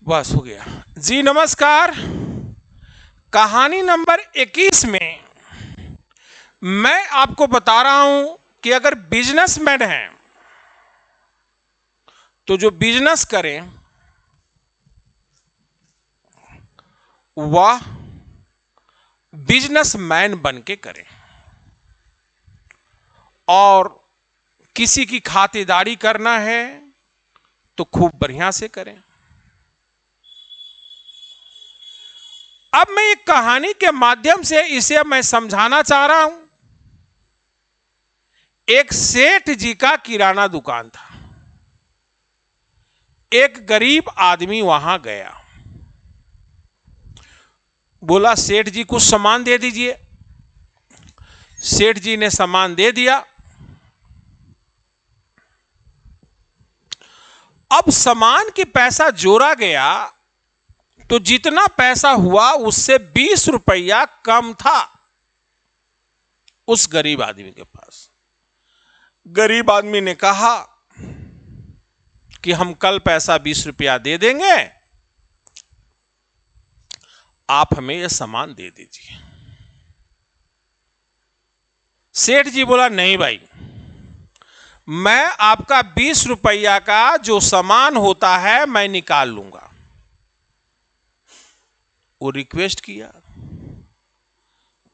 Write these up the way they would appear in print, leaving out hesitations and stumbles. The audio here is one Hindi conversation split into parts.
बस हो गया जी। नमस्कार। कहानी नंबर 21 में मैं आपको बता रहा हूं कि अगर बिजनेसमैन हैं तो जो बिजनेस करें वह बिजनेसमैन बन के करें, और किसी की खातिरदारी करना है तो खूब बढ़िया से करें। अब मैं एक कहानी के माध्यम से इसे मैं समझाना चाह रहा हूं। एक सेठ जी का किराना दुकान था। एक गरीब आदमी वहां गया, बोला सेठ जी कुछ सामान दे दीजिए। सेठ जी ने सामान दे दिया। अब सामान की पैसा जोड़ा गया तो जितना पैसा हुआ उससे 20 रुपया कम था उस गरीब आदमी के पास। गरीब आदमी ने कहा कि हम कल पैसा 20 रुपया दे देंगे, आप हमें यह सामान दे दीजिए। सेठ जी बोला नहीं भाई, मैं आपका 20 रुपया का जो सामान होता है मैं निकाल लूंगा। वो रिक्वेस्ट किया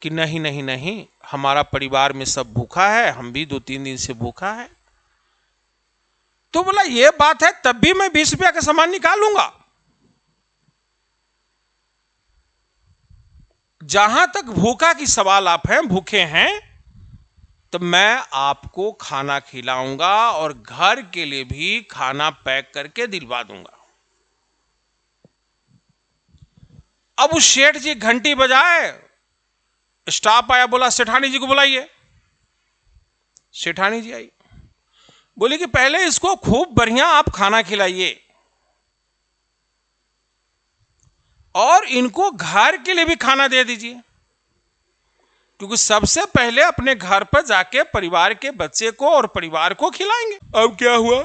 कि नहीं नहीं नहीं, हमारा परिवार में सब भूखा है, हम भी 2-3 दिन से भूखा है। तो बोला ये बात है, तब भी मैं 20 रुपया का सामान निकाल लूंगा। जहां तक भूखा की सवाल आप हैं, भूखे हैं, तो मैं आपको खाना खिलाऊंगा और घर के लिए भी खाना पैक करके दिलवा दूंगा। अब उस सेठ जी घंटी बजाए, स्टाफ आया, बोला सेठानी जी को बुलाइए। सेठानी जी आई, बोली कि पहले इसको खूब बढ़िया आप खाना खिलाइए और इनको घर के लिए भी खाना दे दीजिए, क्योंकि सबसे पहले अपने घर पर जाके परिवार के बच्चे को और परिवार को खिलाएंगे। अब क्या हुआ,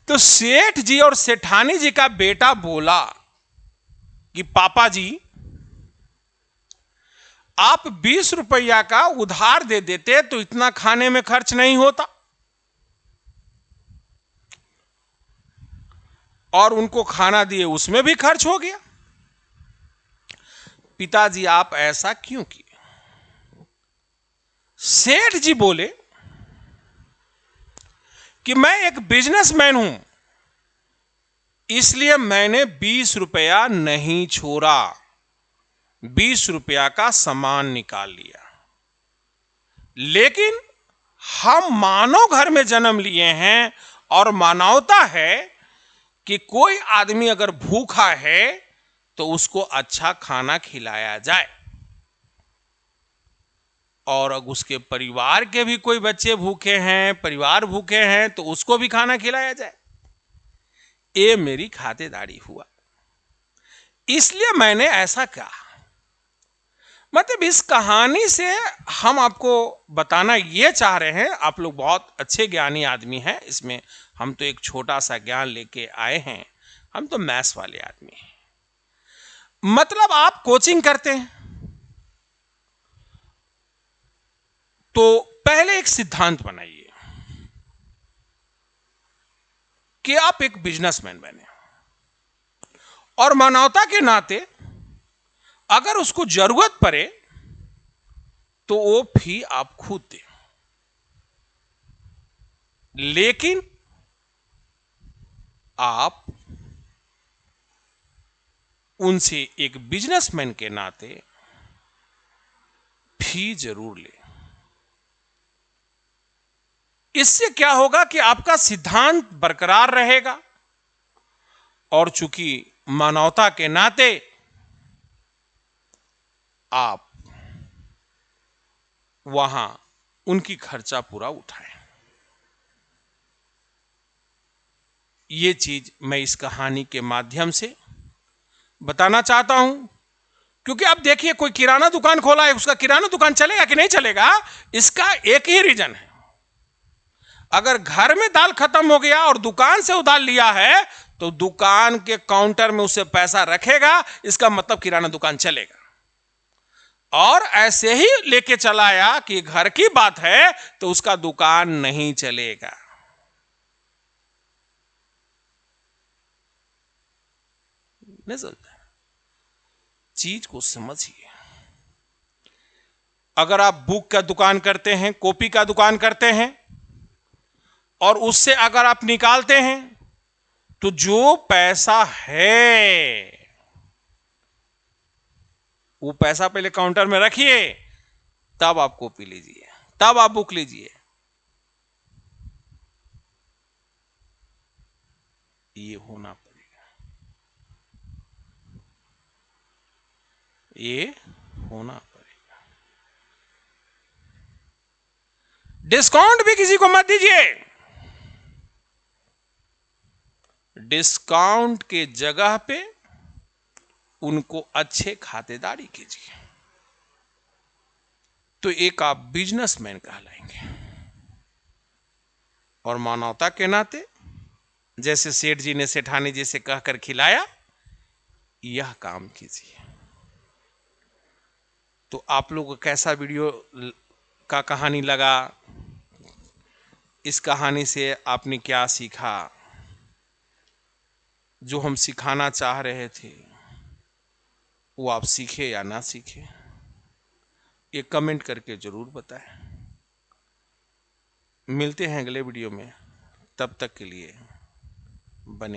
तो सेठ जी और सेठानी जी का बेटा बोला कि पापा जी आप 20 रुपया का उधार दे देते तो इतना खाने में खर्च नहीं होता। और उनको खाना दिए उसमें भी खर्च हो गया। पिताजी आप ऐसा क्यों किए? सेठ जी बोले कि मैं एक बिजनेसमैन हूं, इसलिए मैंने 20 रुपया नहीं छोड़ा, 20 रुपया का सामान निकाल लिया। लेकिन हम मानव घर में जन्म लिए हैं और मानवता है कि कोई आदमी अगर भूखा है तो उसको अच्छा खाना खिलाया जाए, और अगर उसके परिवार के भी कोई बच्चे भूखे हैं, परिवार भूखे हैं, तो उसको भी खाना खिलाया जाए। ये मेरी खातिरदारी हुआ, इसलिए मैंने ऐसा कहा। मतलब इस कहानी से हम आपको बताना ये चाह रहे हैं, आप लोग बहुत अच्छे ज्ञानी आदमी हैं, इसमें हम तो एक छोटा सा ज्ञान लेके आए हैं, हम तो मैथ्स वाले आदमी हैं। मतलब आप कोचिंग करते हैं तो पहले एक सिद्धांत बनाइए कि आप एक बिजनेसमैन बने, और मानवता के नाते अगर उसको जरूरत पड़े तो वो फी आप खुद दें। लेकिन आप उनसे एक बिजनेसमैन के नाते फी जरूर लें। इससे क्या होगा कि आपका सिद्धांत बरकरार रहेगा, और चूंकि मानवता के नाते आप वहां उनकी खर्चा पूरा उठाएं। ये चीज मैं इस कहानी के माध्यम से बताना चाहता हूं, क्योंकि अब देखिए कोई किराना दुकान खोला है, उसका किराना दुकान चलेगा कि नहीं चलेगा, इसका एक ही रीजन है। अगर घर में दाल खत्म हो गया और दुकान से उधार लिया है तो दुकान के काउंटर में उसे पैसा रखेगा, इसका मतलब किराना दुकान चलेगा। और ऐसे ही लेके चला आया कि घर की बात है तो उसका दुकान नहीं चलेगा। नहीं समझता? चीज को समझिए। अगर आप बुक का दुकान करते हैं, कॉपी का दुकान करते हैं, और उससे अगर आप निकालते हैं तो जो पैसा है वो पैसा पहले काउंटर में रखिए, तब आप कॉपी लीजिए, तब आप बुक लीजिए। ये होना पड़ेगा, ये होना पड़ेगा। डिस्काउंट भी किसी को मत दीजिए। डिस्काउंट के जगह पे उनको अच्छे खातेदारी कीजिए, तो एक आप बिजनेसमैन कहलाएंगे। और मानवता के नाते जैसे सेठ जी ने सेठानी जी से कहकर खिलाया, यह काम कीजिए। तो आप लोगों को कैसा वीडियो का कहानी लगा? इस कहानी से आपने क्या सीखा? जो हम सिखाना चाह रहे थे वो आप सीखे या ना सीखे, ये कमेंट करके जरूर बताएं। मिलते हैं अगले वीडियो में, तब तक के लिए बने